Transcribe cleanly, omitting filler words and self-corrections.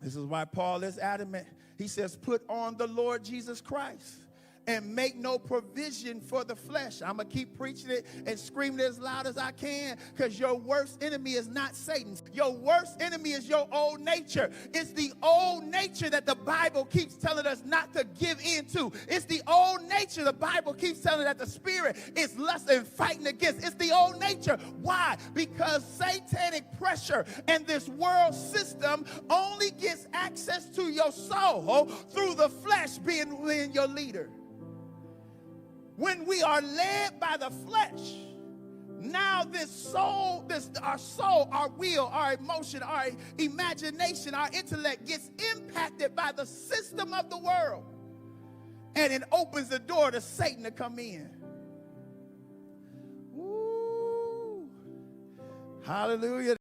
This is why Paul is adamant. He says, put on the Lord Jesus Christ and make no provision for the flesh. I'm going to keep preaching it and screaming it as loud as I can, because your worst enemy is not Satan. Your worst enemy is your old nature. It's the old nature that the Bible keeps telling us not to give in to. It's the old nature the Bible keeps telling us that the spirit is lust and fighting against. It's the old nature. Why? Because satanic pressure and this world system only gets access to your soul through the flesh being your leader. When we are led by the flesh, now our soul, our will, our emotion, our imagination, our intellect gets impacted by the system of the world. And it opens the door to Satan to come in. Ooh. Hallelujah.